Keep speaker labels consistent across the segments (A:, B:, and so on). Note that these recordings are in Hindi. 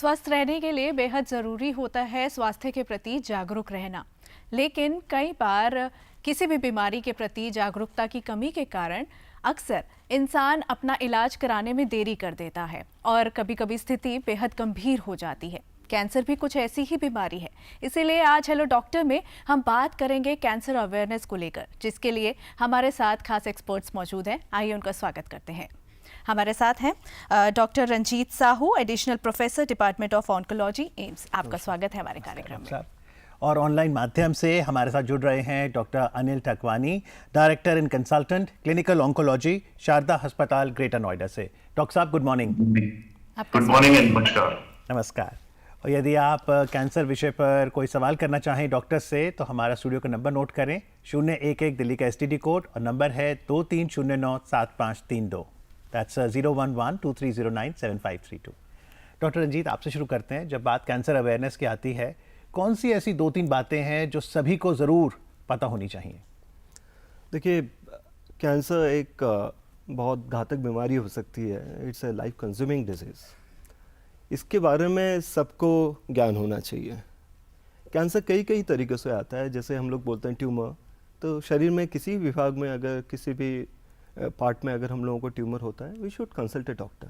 A: स्वस्थ रहने के लिए बेहद ज़रूरी होता है स्वास्थ्य के प्रति जागरूक रहना, लेकिन कई बार किसी भी बीमारी के प्रति जागरूकता की कमी के कारण अक्सर इंसान अपना इलाज कराने में देरी कर देता है और कभी-कभी स्थिति बेहद गंभीर हो जाती है। कैंसर भी कुछ ऐसी ही बीमारी है। इसीलिए आज हेलो डॉक्टर में हम बात करेंगे कैंसर अवेयरनेस को लेकर, जिसके लिए हमारे साथ खास एक्सपर्ट्स मौजूद हैं। आइए उनका स्वागत करते हैं। हमारे साथ हैं doctor Ranjit Sahu, additional professor, department of oncology, AIIMS. आपका स्वागत है हमारे कार्यक्रम में।
B: और ऑनलाइन माध्यम से हमारे साथ जुड़ रहे हैं doctor Anil Thakwani, director and consultant clinical oncology, Sharda अस्पताल, ग्रेटर नोएडा से। डॉक्टर साहब, good morning.
C: Good morning and नमस्कार।
B: नमस्कार। और यदि आप कैंसर विषय पर कोई सवाल करना चाहें डॉक्टर से, तो हमारा स्टूडियो का नंबर नोट करें, 011 दिल्ली का STD कोड, और नंबर है 23097532। दैट्स 01123097532। डॉक्टर रंजीत, आपसे शुरू करते हैं। जब बात कैंसर अवेयरनेस की आती है, कौन सी ऐसी 2-3 बातें हैं जो सभी को ज़रूर पता होनी चाहिए?
D: देखिए, कैंसर एक बहुत घातक बीमारी हो सकती है। It's a life consuming disease. इसके बारे में सबको ज्ञान होना चाहिए। कैंसर कई तरीक़ों से आता है। जैसे हम लोग बोलते हैं ट्यूमर, तो शरीर में किसी विभाग में अगर किसी भी पार्ट में अगर हम लोगों को ट्यूमर होता है, we should consult a doctor.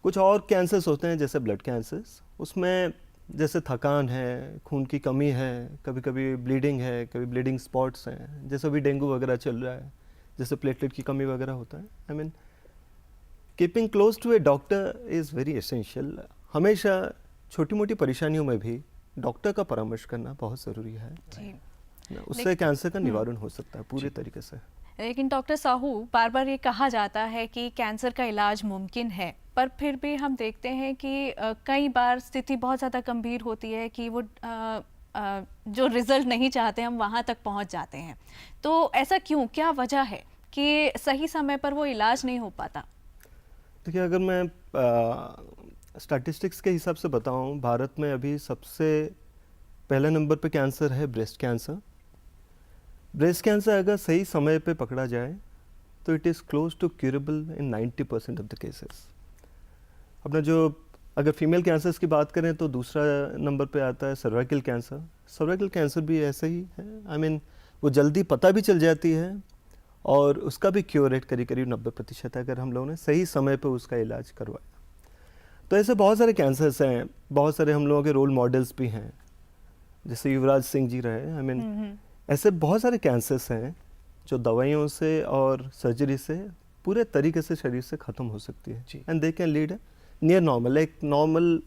D: कुछ और कैंसर्स होते हैं जैसे ब्लड कैंसर्स, उसमें जैसे थकान है, खून की कमी है, कभी कभी ब्लीडिंग है, कभी ब्लीडिंग स्पॉट्स हैं, जैसे अभी डेंगू वगैरह चल रहा है, जैसे प्लेटलेट की कमी वगैरह होता है। I mean keeping close to a doctor is very essential. हमेशा छोटी मोटी परेशानियों में भी डॉक्टर का परामर्श करना बहुत ज़रूरी है। उससे कैंसर का निवारण हो सकता है पूरे तरीके से।
A: लेकिन डॉक्टर साहू, बार बार ये कहा जाता है कि कैंसर का इलाज मुमकिन है, पर फिर भी हम देखते हैं कि कई बार स्थिति बहुत ज़्यादा गंभीर होती है कि वो जो रिजल्ट नहीं चाहते हम वहाँ तक पहुँच जाते हैं। तो ऐसा क्यों, क्या वजह है कि सही समय पर वो इलाज नहीं हो पाता?
D: देखिए, अगर मैं स्टैटिस्टिक्स के हिसाब से बताऊँ, भारत में अभी सबसे पहले नंबर पे कैंसर है ब्रेस्ट कैंसर। ब्रेस्ट कैंसर अगर सही समय पे पकड़ा जाए तो it is close to curable in 90% of the cases. अपना जो अगर फीमेल कैंसर्स की बात करें तो दूसरा नंबर पे आता है सर्वाइकल कैंसर। सर्वाइकल कैंसर भी ऐसे ही है। आई मीन वो जल्दी पता भी चल जाती है और उसका भी क्योर रेट करीब 90% है अगर हम लोगों ने सही समय पे उसका इलाज करवाया। तो ऐसे बहुत सारे कैंसर्स हैं। बहुत सारे हम लोगों के रोल मॉडल्स भी हैं, जैसे युवराज सिंह जी रहे। आई मीन ऐसे बहुत सारे कैंसर्स हैं जो दवाइयों से और सर्जरी से पूरे तरीके से शरीर से ख़त्म हो सकती है and they can lead near normal, एक नॉर्मल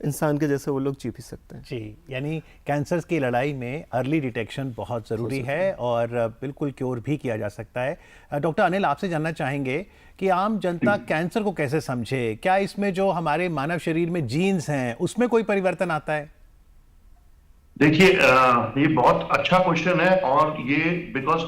D: इंसान के जैसे वो लोग जी भी सकते हैं।
B: जी, यानी कैंसर की लड़ाई में अर्ली डिटेक्शन बहुत ज़रूरी है और बिल्कुल क्योर भी किया जा सकता है। डॉक्टर अनिल, आपसे जानना चाहेंगे कि आम जनता कैंसर को कैसे समझे? क्या इसमें जो हमारे मानव शरीर में जीन्स हैं उसमें कोई परिवर्तन आता है?
C: देखिए, ये बहुत अच्छा क्वेश्चन है और ये because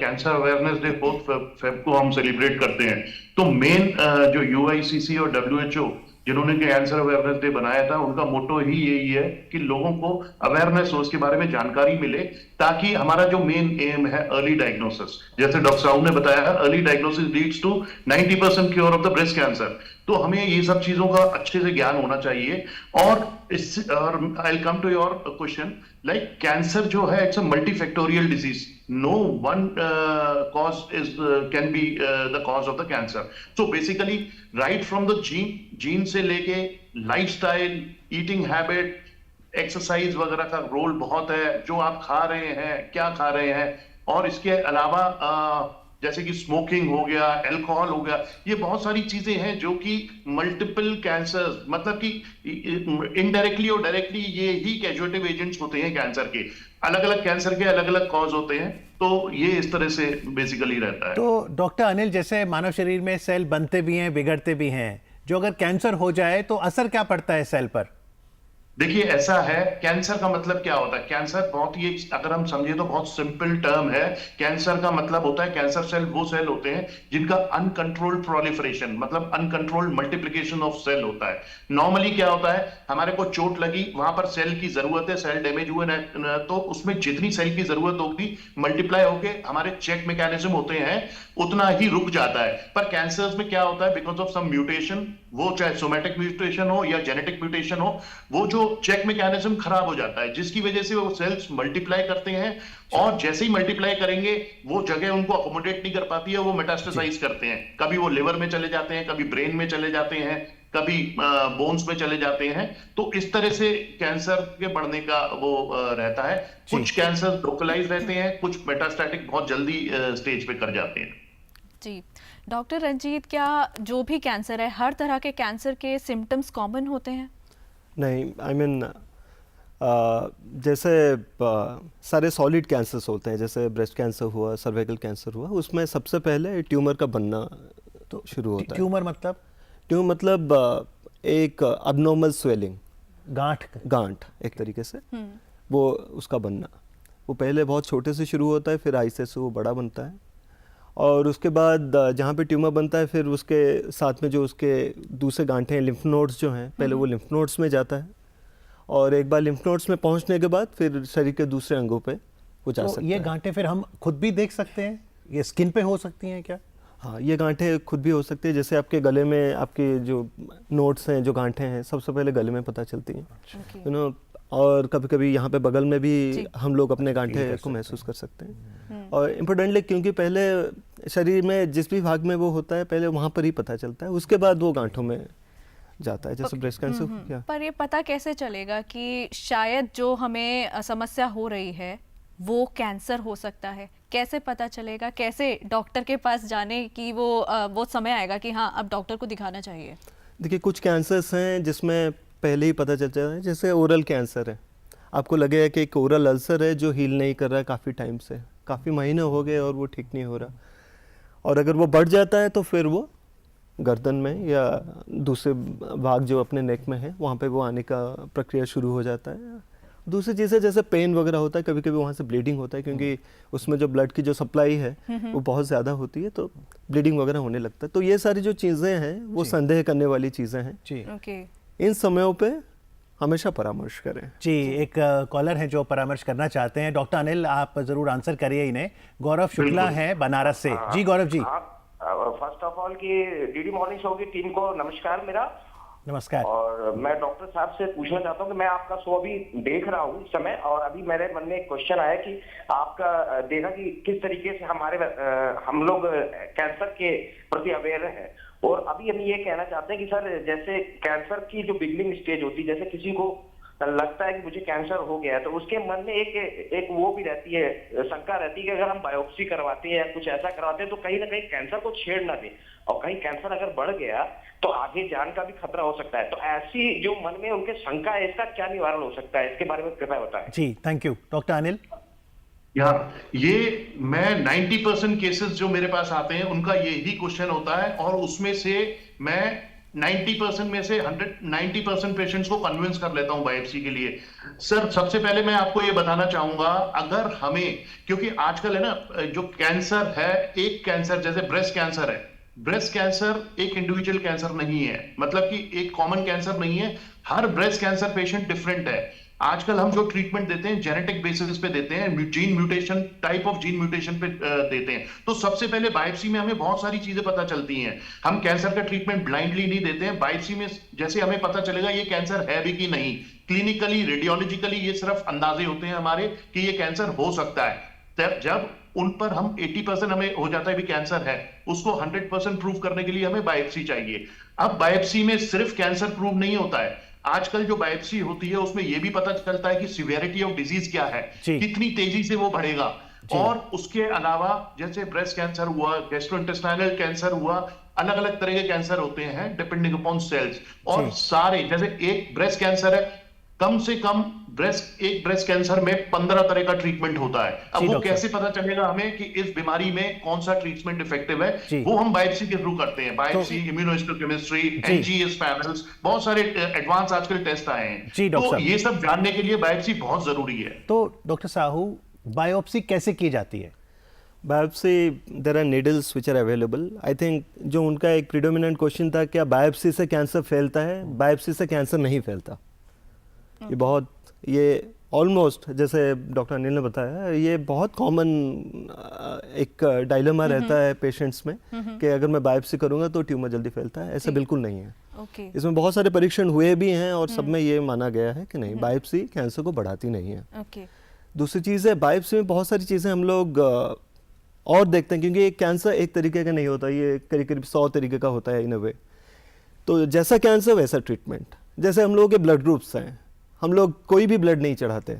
C: cancer awareness day 4 Feb को हम सेलिब्रेट करते हैं, तो मेन जो UICC और WHO जिन्होंने कैंसर अवेयरनेस डे बनाया था, उनका मोटो ही यही है कि लोगों को अवेयरनेस हो, उसके बारे में जानकारी मिले, ताकि हमारा जो मेन एम है अर्ली डायग्नोसिस, जैसे डॉक्टर साहू ने बताया, early diagnosis leads to 90% cure of the breast cancer. तो हमें ये सब चीजों का अच्छे से ज्ञान होना चाहिए। और I will come to your question, like cancer जो है it's a multifactorial disease. No one cause can be the cause of the cancer. So basically, right from the gene से लेके lifestyle, eating habit, exercise वगैरह का रोल बहुत है। जो आप खा रहे हैं, क्या खा रहे हैं, और इसके अलावा जैसे कि स्मोकिंग हो गया, अल्कोहल हो गया, ये बहुत सारी चीजें हैं जो कि मल्टीपल कैंसर, मतलब कि इनडायरेक्टली और डायरेक्टली ये ही कैजुएटिव एजेंट्स होते हैं कैंसर के। अलग अलग कैंसर के अलग अलग कॉज होते हैं, तो ये इस तरह से बेसिकली रहता है।
B: तो डॉक्टर अनिल, जैसे मानव शरीर में सेल बनते भी हैं, बिगड़ते भी हैं, जो अगर कैंसर हो जाए तो असर क्या पड़ता है सेल पर?
C: देखिए, ऐसा है, कैंसर का मतलब क्या होता है? कैंसर बहुत ही, अगर हम समझे तो बहुत सिंपल टर्म है। कैंसर का मतलब होता है, कैंसर सेल वो सेल होते हैं जिनका अनकंट्रोल्ड प्रोलिफरेशन, मतलब अनकंट्रोल्ड मल्टीप्लिकेशन ऑफ सेल होता है। नॉर्मली क्या होता है, हमारे को चोट लगी, वहां पर सेल की जरूरत है, सेल डैमेज हुए ना, तो उसमें जितनी सेल की जरूरत होगी मल्टीप्लाई होके हमारे चेक मैकेनिज्म होते हैं, उतना ही रुक जाता है। पर कैंसर्स में क्या होता है, बिकॉज ऑफ सम म्यूटेशन वो चाहे सोमेटिक म्यूटेशन हो या जेनेटिक म्यूटेशन हो, वो जो चेक मैकेनिज्म खराब हो जाता है, जिसकी वजह से वो सेल्स मल्टीप्लाई करते हैं, और जैसे ही मल्टीप्लाई करेंगे वो जगह उनको अकोमोडेट नहीं कर पाती है, वो मेटास्टेसाइज करते हैं। कभी वो लिवर में चले जाते हैं, कभी ब्रेन में चले जाते हैं, कभी बोन्स में चले जाते हैं। तो इस तरह से कैंसर के बढ़ने का वो रहता है। कुछ कैंसर लोकलाइज रहते हैं, कुछ मेटास्टैटिक बहुत जल्दी स्टेज पे कर जाते हैं।
A: जी डॉक्टर रंजीत, क्या जो भी कैंसर है, हर तरह के कैंसर के सिम्टम्स कॉमन होते हैं?
D: नहीं, आई मीन जैसे सारे सॉलिड कैंसर्स होते हैं, जैसे ब्रेस्ट कैंसर हुआ, सर्वाइकल कैंसर हुआ, उसमें सबसे पहले ट्यूमर का बनना तो शुरू होता है।
B: ट्यूमर मतलब?
D: ट्यूमर मतलब एक अबनॉर्मल स्वेलिंग, गांठ एक तरीके से, वो उसका बनना। वो पहले बहुत छोटे से शुरू होता है, फिर आहिस्ते से वो बड़ा बनता है, और उसके बाद जहाँ पे ट्यूमर बनता है, फिर उसके साथ में जो उसके दूसरे गांठें हैं, लिम्फ नोड्स जो हैं, पहले वो लिम्फ नोड्स में जाता है, और एक बार लिम्फ नोड्स में पहुँचने के बाद फिर शरीर के दूसरे अंगों पे वो जा सकता है।
B: ये गांठें फिर हम खुद भी देख सकते हैं? ये स्किन पे हो सकती हैं क्या?
D: हाँ, ये गांठें खुद भी हो सकती है। जैसे आपके गले में आपके जो नोड्स हैं, जो गांठें हैं, सबसे पहले गले में पता चलती हैं, यू नो, और कभी कभी यहाँ पे बगल में भी हम लोग अपने गांठे को महसूस कर सकते हैं। और इम्पोर्टेंटली क्योंकि पहले शरीर में जिस भी भाग में वो होता है, पहले वहाँ पर ही पता चलता है, उसके बाद वो गांठों में जाता है, जैसे ब्रेस्ट कैंसर हो गया।
A: पर ये पता कैसे चलेगा कि शायद जो हमें समस्या हो रही है वो कैंसर हो सकता है? कैसे पता चलेगा? कैसे डॉक्टर के पास जाने की वो समय आएगा कि हाँ अब डॉक्टर को दिखाना चाहिए?
D: देखिए, कुछ कैंसर्स हैं जिसमें पहले ही पता चल जाता है, जैसे ओरल कैंसर है। आपको लगेगा कि एक ओरल अल्सर है जो हील नहीं कर रहा है काफ़ी टाइम से, काफ़ी महीने हो गए और वो ठीक नहीं हो रहा, और अगर वो बढ़ जाता है तो फिर वो गर्दन में या दूसरे भाग जो अपने नेक में है वहाँ पे वो आने का प्रक्रिया शुरू हो जाता है। दूसरी चीज़ें जैसे पेन वगैरह होता है, कभी कभी वहाँ से ब्लीडिंग होता है, क्योंकि उसमें जो ब्लड की जो सप्लाई है वो बहुत ज़्यादा होती है, तो ब्लीडिंग वगैरह होने लगता है। तो ये सारी जो चीज़ें हैं वो संदेह करने वाली चीज़ें हैं जी। इन समयों पे हमेशा परामर्श करें।
B: जी, एक कॉलर है जो परामर्श करना चाहते हैं। डॉक्टर अनिल, आप जरूर आंसर करिए इन्हें। गौरव शुक्ला हैं बनारस से। जी Gaurav ji.
E: First of all की डीडी मॉर्निंग शो की टीम को नमस्कार मेरा।
B: नमस्कार।
E: और मैं डॉक्टर साहब से पूछना चाहता हूँ कि मैं आपका शो अभी देख रहा हूँ इस समय, और अभी मेरे मन में एक क्वेश्चन आया कि आपका देखा कि किस तरीके से हम लोग कैंसर के प्रति अवेयर हैं, और अभी हम ये कहना चाहते हैं कि सर जैसे कैंसर की जो बिगनिंग स्टेज होती है, जैसे किसी को लगता है कि मुझे कैंसर हो गया है, तो उसके मन में एक वो भी रहती है, शंका रहती है कि अगर हम बायोप्सी करवाते हैं या कुछ ऐसा करवाते हैं तो कहीं ना कहीं कैंसर को छेड़ ना दे, और कहीं कैंसर अगर बढ़ गया तो आगे जान का भी खतरा हो सकता है। तो ऐसी जो मन में उनके शंका है, इसका क्या निवारण हो सकता है, इसके बारे में कृपया बताएं।
B: जी, थैंक यू। डॉक्टर अनिल।
C: ये मैं 90% केसेस जो मेरे पास आते हैं उनका यही क्वेश्चन होता है, और उसमें से मैं 90% में से 90% पेशेंट्स को कन्विंस कर लेता हूं बायोप्सी के लिए। सर, सबसे पहले मैं आपको ये बताना चाहूंगा, अगर हमें, क्योंकि आजकल है ना, जो कैंसर है, एक कैंसर जैसे ब्रेस्ट कैंसर है, ब्रेस्ट कैंसर एक इंडिविजुअल कैंसर नहीं है, मतलब कि एक कॉमन कैंसर नहीं है। हर ब्रेस्ट कैंसर पेशेंट डिफरेंट है। आजकल हम जो ट्रीटमेंट देते हैं जेनेटिक बेसिस पे देते हैं, gene mutation, type of gene mutation पे देते हैं। तो सबसे पहले बायोप्सी में हमें बहुत सारी चीजें पता चलती हैं। हम कैंसर का ट्रीटमेंट ब्लाइंडली नहीं देते हैं। बायोप्सी में जैसे हमें पता चलेगा ये कैंसर है भी कि नहीं, क्लिनिकली, रेडियोलॉजिकली ये सिर्फ अंदाजे होते हैं हमारे कि ये कैंसर हो सकता है। जब उन पर हम 80% हमें हो जाता है भी कैंसर है, उसको 100% प्रूव करने के लिए हमें बायोप्सी चाहिए। अब बायोप्सी में सिर्फ कैंसर प्रूव नहीं होता है, आजकल जो बायोप्सी होती है उसमें यह भी पता चलता है कि सिवियरिटी ऑफ डिजीज क्या है, कितनी तेजी से वो बढ़ेगा, और उसके अलावा जैसे ब्रेस्ट कैंसर हुआ, गैस्ट्रोइंटेस्टाइनल कैंसर हुआ, अलग अलग तरह के कैंसर होते हैं डिपेंडिंग अपॉन सेल्स, और सारे, जैसे एक ब्रेस्ट कैंसर है, कम से कम एक ब्रेस्ट कैंसर में 15 तरह का ट्रीटमेंट होता है। अब वो कैसे पता चलेगा हमें कि इस बीमारी में कौन सा ट्रीटमेंट इफेक्टिव है, वो हम बायोप्सी के थ्रू करते हैं। बायोप्सी, इम्यूनोहिस्टोकेमिस्ट्री, एनजीएस पैनल्स, बहुत सारे एडवांस आजकल टेस्ट आए हैं। तो ये सब जानने के लिए बायोप्सी बहुत जरूरी है।
B: तो डॉक्टर साहू, बायोप्सी कैसे की जाती है?
D: Biopsy, there are needles which are available. I think जो उनका एक प्रीडोमिनेंट क्वेश्चन था, क्या बायोप्सी से कैंसर फैलता है? बायोप्सी से कैंसर नहीं फैलता। ये ऑलमोस्ट, जैसे डॉक्टर अनिल ने बताया, ये बहुत कॉमन एक डायलेमा रहता है पेशेंट्स में कि अगर मैं बायोप्सी करूंगा तो ट्यूमर जल्दी फैलता है। ऐसा बिल्कुल नहीं है।
A: ओके
D: इसमें बहुत सारे परीक्षण हुए भी हैं और सब में ये माना गया है कि नहीं, बायोप्सी कैंसर को बढ़ाती नहीं है।
A: ओके
D: दूसरी चीज़ है, बायोप्सी में बहुत सारी चीज़ें हम लोग और देखते हैं, क्योंकि एक कैंसर एक तरीके का नहीं होता, ये करीब करीब 100 तरीके का होता है इन अ वे। तो जैसा कैंसर वैसा ट्रीटमेंट। जैसे हम लोगों के ब्लड ग्रुप्स हैं, हम लोग कोई भी ब्लड नहीं चढ़ाते,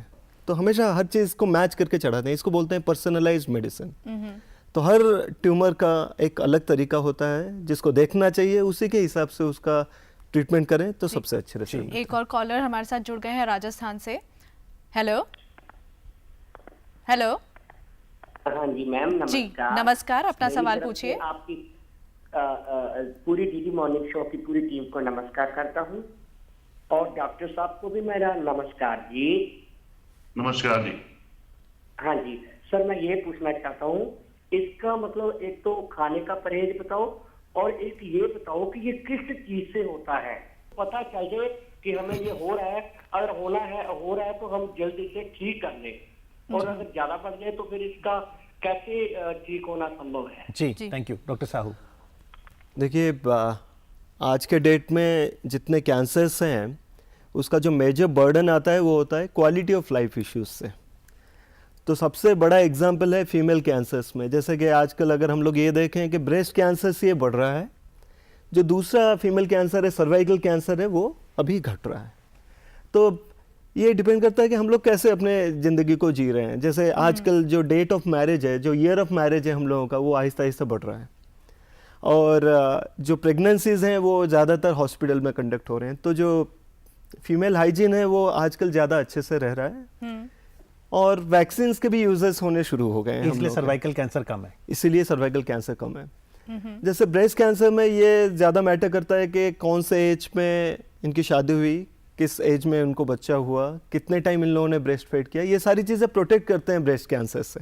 D: तो हमेशा हर चीज़ को मैच करके चढ़ाते हैं, इसको बोलते हैं पर्सनलाइज्ड मेडिसिन। तो हर ट्यूमर का एक अलग तरीका होता है जिसको देखना चाहिए, उसी के हिसाब से उसका ट्रीटमेंट करें तो सबसे अच्छे रिजल्ट।
A: एक और कॉलर हमारे साथ जुड़ गए हैं राजस्थान से। हेलो हेलो
F: हाँ जी मैम,
A: जी
F: नमस्कार।
A: नमस्कार, अपना
F: मेरी
A: सवाल
F: तरफ
A: पूछिए।
F: से आपकी पूरी डीडी मॉर्निंग शो की पूरी टीम को नमस्कार करता हूँ और डॉक्टर साहब को भी मेरा नमस्कार जी।
C: नमस्कार जी।
F: हाँ जी सर, मैं ये पूछना चाहता हूँ, इसका मतलब एक तो खाने का परहेज बताओ और एक ये बताओ कि ये किस चीज से होता है, पता चल जाए कि हमें ये हो रहा है, अगर हो रहा है तो हम जल्दी से ठीक कर लें, और अगर ज्यादा बढ़ जाए तो फिर इसका कैसे ठीक होना संभव है।
B: जी थैंक यू डॉक्टर साहू।
D: देखिए, आज के डेट में जितने कैंसर्स हैं उसका जो मेजर बर्डन आता है वो होता है क्वालिटी ऑफ लाइफ इश्यूज से। तो सबसे बड़ा एग्जांपल है फीमेल कैंसर्स में, जैसे कि आजकल अगर हम लोग ये देखें कि ब्रेस्ट कैंसर से ये बढ़ रहा है, जो दूसरा फीमेल कैंसर है सर्वाइकल कैंसर है वो अभी घट रहा है। तो ये डिपेंड करता है कि हम लोग कैसे अपने ज़िंदगी को जी रहे हैं। जैसे आजकल जो डेट ऑफ मैरिज है, जो ईयर ऑफ मैरिज है हम लोगों का, वो आहिस्ता आहिस्ता बढ़ रहा है, और जो प्रेगनेंसीज हैं वो ज़्यादातर हॉस्पिटल में कंडक्ट हो रहे हैं। तो जो फीमेल हाइजीन है वो आजकल ज़्यादा अच्छे से रह रहा है, और वैक्सीन के भी यूजेस होने शुरू हो गए हैं,
B: इसलिए सर्वाइकल कैंसर कम है।
D: इसीलिए सर्वाइकल कैंसर कम है। जैसे ब्रेस्ट कैंसर में ये ज़्यादा मैटर करता है कि कौन से एज में इनकी शादी हुई, किस एज में उनको बच्चा हुआ, कितने टाइम इन लोगों ने ब्रेस्ट फेड किया, ये सारी चीज़ें प्रोटेक्ट करते हैं ब्रेस्ट कैंसर से।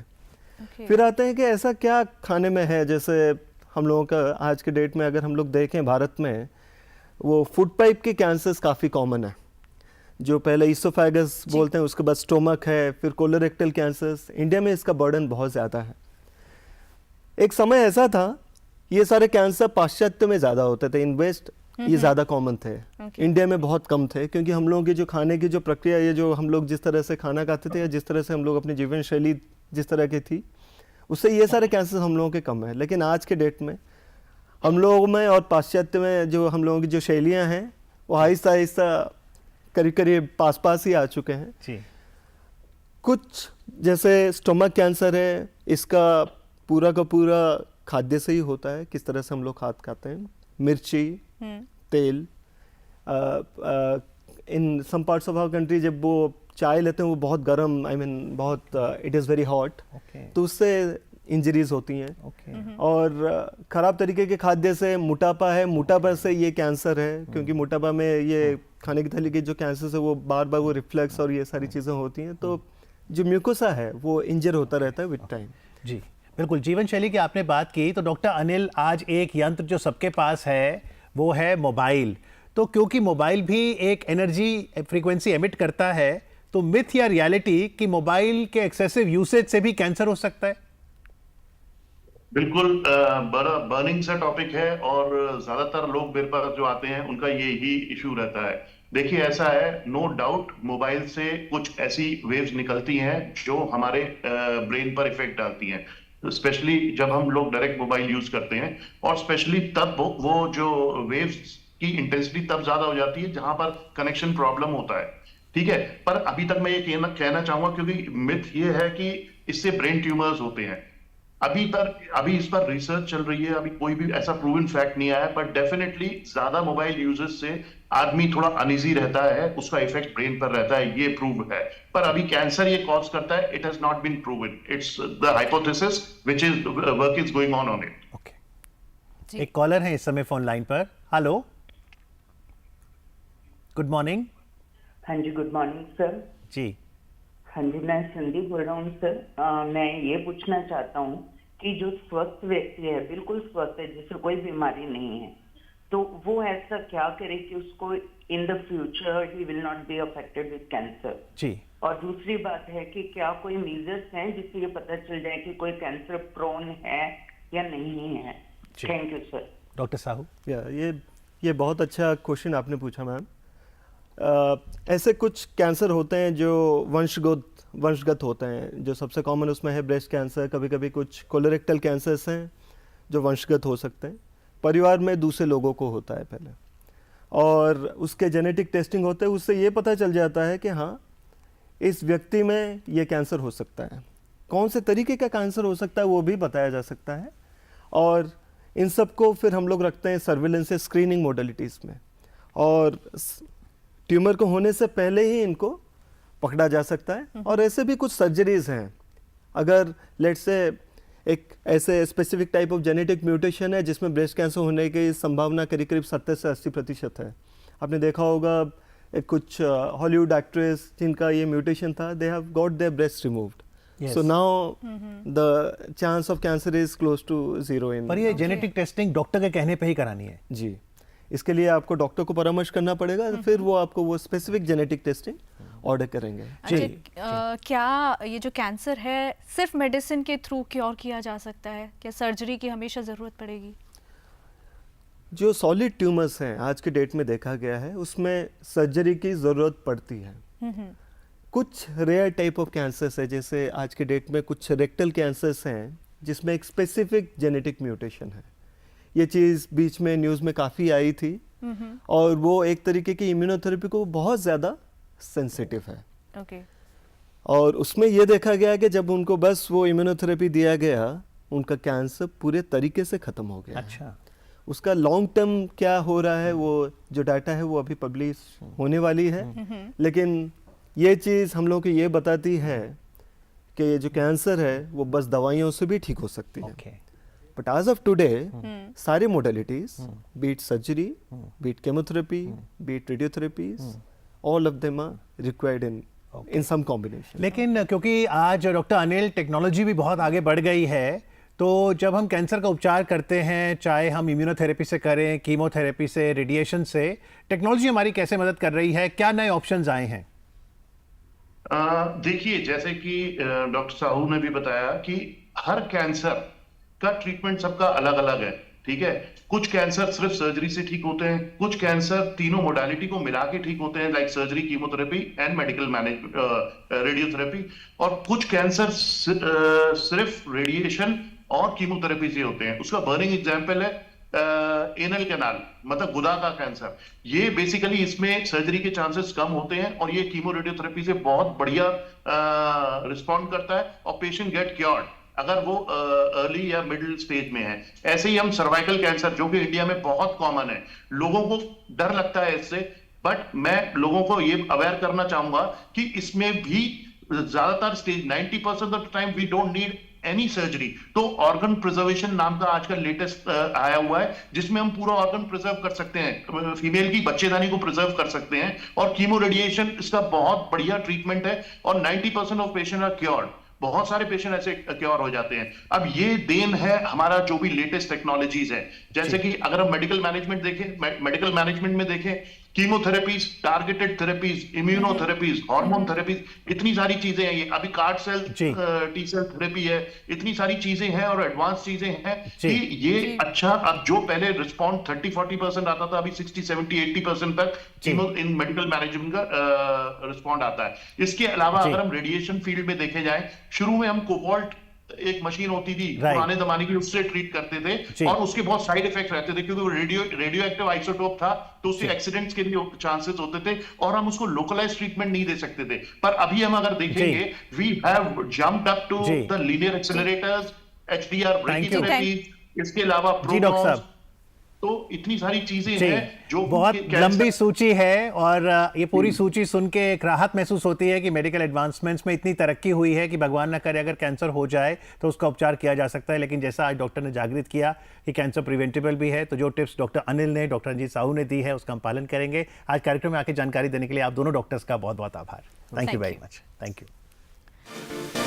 D: फिर आते हैं कि ऐसा क्या खाने में है, जैसे हम लोगों का आज के डेट में अगर हम लोग देखें भारत में, वो फूड पाइप के कैंसर्स काफ़ी कॉमन है। जो पहले ईसोफेगस बोलते हैं, उसके बाद स्टोमक है, फिर कोलोरेक्टल कैंसर्स। इंडिया में इसका बर्डन बहुत ज़्यादा है। एक समय ऐसा था ये सारे कैंसर पाश्चात्य में ज़्यादा होते थे, इन वेस्ट ये ज़्यादा कॉमन थे, इंडिया में बहुत कम थे, क्योंकि हम लोगों की जो खाने की जो प्रक्रिया, ये जो हम लोग जिस तरह से खाना खाते थे या जिस तरह से हम लोग अपनी जीवन शैली जिस तरह की थी, उससे ये सारे कैंसर हम लोगों के कम है। लेकिन आज के डेट में हम लोगों में और पाश्चात्य में जो हम लोगों की जो शैलियाँ हैं वो आहिस्ता आहिस्ता करीब करीब पास पास ही आ चुके हैं।
B: जी
D: कुछ जैसे स्टोमक कैंसर है, इसका पूरा का पूरा खाद्य से ही होता है, किस तरह से हम लोग खाते हैं, मिर्ची, तेल। In some parts of our country जब वो चाय लेते हैं वो बहुत गर्म, बहुत इट इज़ वेरी हॉट, तो उससे इंजरीज होती हैं। और ख़राब तरीके के खाद्य से मोटापा है, मोटापा से ये कैंसर है, क्योंकि मोटापा में ये खाने की थैली के जो कैंसर है वो बार बार वो रिफ्लेक्स और ये सारी चीज़ें होती हैं, तो जो म्यूकोसा है वो इंजर होता रहता है विद टाइम।
B: जी बिल्कुल, जीवन शैली की आपने बात की, तो डॉक्टर अनिल, आज एक यंत्र जो सबके पास है वो है मोबाइल। तो क्योंकि मोबाइल भी एक एनर्जी फ्रीक्वेंसी एमिट करता है, तो मिथ या रियलिटी कि मोबाइल के एक्सेसिव यूसेज से भी कैंसर हो सकता है?
C: बिल्कुल बड़ा बर्निंग सा टॉपिक है, और ज्यादातर लोग मेरे पास जो आते हैं उनका ये ही इशू रहता है। देखिए, ऐसा है, नो डाउट मोबाइल से कुछ ऐसी वेव्स निकलती हैं जो हमारे ब्रेन पर इफेक्ट डालती हैं, स्पेशली जब हम लोग डायरेक्ट मोबाइल यूज करते हैं, और स्पेशली तब वो जो वेव्स की इंटेंसिटी तब ज्यादा हो जाती है जहां पर कनेक्शन प्रॉब्लम होता है। ठीक है, पर अभी तक मैं ये कहना चाहूंगा, क्योंकि मिथ ये है कि इससे ब्रेन ट्यूमर्स होते हैं। अभी इस पर रिसर्च चल रही है, अभी कोई भी ऐसा प्रूवन फैक्ट नहीं आया, पर डेफिनेटली ज्यादा मोबाइल यूजेस से आदमी थोड़ा अनईजी रहता है, उसका इफेक्ट ब्रेन पर रहता है, ये प्रूव है। पर अभी कैंसर ये कॉज करता है, it has not been proven, it's the hypothesis which is work is going on it.
B: Okay, एक कॉलर है इस समय फोन लाइन पर। Hello, good morning.
G: हाँ जी, गुड मॉर्निंग सर।
B: जी
G: हाँ जी, मैं संदीप बोल रहा हूँ सर। मैं ये पूछना चाहता हूँ कि जो स्वस्थ व्यक्ति है, बिल्कुल स्वस्थ है, जिसे कोई बीमारी नहीं है, तो वो ऐसा क्या करे कि उसको in the future he will not be affected with cancer.
B: जी,
G: और दूसरी बात है कि क्या कोई मीजर्स हैं जिससे ये पता चल जाए कि कोई कैंसर प्रोन है या नहीं है। Thank you sir.
B: Doctor Sahu.
D: ये ये बहुत अच्छा क्वेश्चन आपने पूछा मैम। ऐसे कुछ कैंसर होते हैं जो वंशगत होते हैं। जो सबसे कॉमन उसमें है ब्रेस्ट कैंसर, कभी कभी कुछ कोलोरेक्टल कैंसर्स हैं जो वंशगत हो सकते हैं, परिवार में दूसरे लोगों को होता है पहले, और उसके जेनेटिक टेस्टिंग होते हैं, उससे ये पता चल जाता है कि हाँ इस व्यक्ति में ये कैंसर हो सकता है। कौन से तरीके का कैंसर हो सकता है वो भी बताया जा सकता है, और इन सब को फिर हम लोग रखते हैं सर्विलेंस से स्क्रीनिंग मोडलिटीज़ में, और ट्यूमर को होने से पहले ही इनको पकड़ा जा सकता है। और ऐसे भी कुछ सर्जरीज हैं, अगर लेट्स से एक ऐसे specific type of genetic mutation है जिसमें ब्रेस्ट कैंसर होने की संभावना करीब करीब 70 से 80% है। आपने देखा होगा एक कुछ हॉलीवुड एक्ट्रेस जिनका ये म्यूटेशन था, they have got their breast removed, so now the chance of cancer is close to 0 in.
B: पर ये जेनेटिक टेस्टिंग डॉक्टर के कहने पे ही करानी है?
D: जी, इसके लिए आपको डॉक्टर को परामर्श करना पड़ेगा, फिर वो आपको वो स्पेसिफिक जेनेटिक टेस्टिंग ऑर्डर करेंगे।
A: अच्छा, क्या ये जो कैंसर है सिर्फ मेडिसिन के थ्रू क्योर किया जा सकता है? क्या सर्जरी की हमेशा ज़रूरत पड़ेगी?
D: जो सॉलिड ट्यूमर्स हैं आज के डेट में देखा गया है उसमें सर्जरी की ज़रूरत पड़ती है। कुछ रेयर टाइप ऑफ कैंसर्स है, जैसे आज के डेट में कुछ रेक्टल कैंसर्स हैं जिसमें एक स्पेसिफिक जेनेटिक म्यूटेशन है। ये चीज़ बीच में न्यूज़ में काफ़ी आई थी, और वो एक तरीके की इम्यूनोथेरेपी को बहुत ज़्यादा सेंसिटिव है।
A: ओके।
D: और उसमें ये देखा गया कि जब उनको बस वो इम्यूनोथेरेपी दिया गया, उनका कैंसर पूरे तरीके से ख़त्म हो गया।
B: अच्छा।
D: उसका लॉन्ग टर्म क्या हो रहा है, वो जो डाटा है वो अभी पब्लिश होने वाली है, लेकिन ये चीज़ हम लोग को ये बताती है कि ये जो कैंसर है वो बस दवाइयों से भी ठीक हो सकती है।
B: Okay.
D: But as of today सारी modalities, be it surgery, be it chemotherapy, be it radiotherapies, all of them are required in some combination.
B: लेकिन क्योंकि आज डॉक्टर अनिल टेक्नोलॉजी भी बहुत आगे बढ़ गई है, तो जब हम कैंसर का उपचार करते हैं, चाहे हम इम्यूनोथेरेपी से करें, कीमोथेरेपी से, रेडिएशन से, टेक्नोलॉजी हमारी कैसे मदद कर रही है? क्या नए ऑप्शंस आए हैं?
C: देखिए, जैसे कि डॉक्टर साहू ने भी बताया कि हर कैंसर का ट्रीटमेंट सबका अलग अलग है, ठीक है। कुछ कैंसर सिर्फ सर्जरी से ठीक होते हैं, कुछ कैंसर तीनों मोडालिटी को मिला के ठीक होते हैं, like surgery, chemotherapy and medical radiotherapy, और कुछ कैंसर सिर्फ रेडिएशन और कीमोथेरेपी से होते हैं। उसका बर्निंग एग्जाम्पल है एनल कैनाल, मतलब गुदा का कैंसर। ये बेसिकली इसमें सर्जरी के चांसेस कम होते हैं, और ये कीमो रेडियोथेरेपी से बहुत बढ़िया रिस्पॉन्ड करता है, और पेशेंट गेट क्योर्ड अगर वो अर्ली या मिडिल स्टेज में है। ऐसे ही हम सर्वाइकल कैंसर, जो कि इंडिया में बहुत कॉमन है, लोगों को डर लगता है इससे, बट मैं लोगों को ये अवेयर करना चाहूंगा कि इसमें भी ज्यादातर stage 90% of time we don't need any surgery. तो ऑर्गन प्रिजर्वेशन नाम का आजकल लेटेस्ट आया हुआ है, जिसमें हम पूरा ऑर्गन प्रिजर्व कर सकते हैं, फीमेल की बच्चेदानी को प्रिजर्व कर सकते हैं, और कीमो रेडिएशन इसका बहुत बढ़िया ट्रीटमेंट है, और 90% ऑफ पेशेंट आर क्योर्ड। बहुत सारे पेशेंट ऐसे क्योर हो जाते हैं। अब ये देन है हमारा जो भी लेटेस्ट टेक्नोलॉजीज है, जैसे कि अगर हम मेडिकल मैनेजमेंट देखें, मेडिकल मैनेजमेंट में देखें, chemotherapies, targeted therapies, immunotherapies, hormone therapies, इतनी सारी चीजें हैं। ये अभी कार्ड सेल टी सेल थेरेपी है, इतनी सारी चीजें हैं और एडवांस चीजें हैं कि ये अच्छा, अब जो पहले रिस्पॉन्ड 30-40% आता था, अभी 60-70-80% तक कीमो इन मेडिकल मैनेजमेंट का रिस्पॉन्ड आता है। इसके अलावा अगर हम रेडिएशन फील्ड में देखे जाए, शुरू में हम कोबाल्ट एक मशीन होती थी पुराने जमाने की, उससे ट्रीट करते थे, और उसके बहुत साइड इफेक्ट रहते थे, क्योंकि वो रेडियो एक्टिव आइसोटोप था, तो उससे एक्सीडेंट्स के भी चांसेस होते थे, और हम उसको लोकलाइज ट्रीटमेंट नहीं दे सकते थे। पर अभी हम अगर देखेंगे, we have jumped up to the linear accelerators, HDR brachytherapy, इसके अलावा प्रोटॉन्स, तो इतनी सारी चीजें हैं जो
B: बहुत लंबी सूची है, और ये पूरी सूची सुन के एक राहत महसूस होती है कि मेडिकल एडवांसमेंट्स में इतनी तरक्की हुई है कि भगवान न करे अगर कैंसर हो जाए तो उसका उपचार किया जा सकता है। लेकिन जैसा आज डॉक्टर ने जागृत किया कि कैंसर प्रिवेंटेबल भी है, तो जो टिप्स डॉक्टर अनिल ने, डॉक्टर रंजीत साहू ने दी है, उसका हम पालन करेंगे। आज कार्यक्रम में आके जानकारी देने के लिए आप दोनों डॉक्टर्स का बहुत बहुत आभार। Thank you very much. Thank you.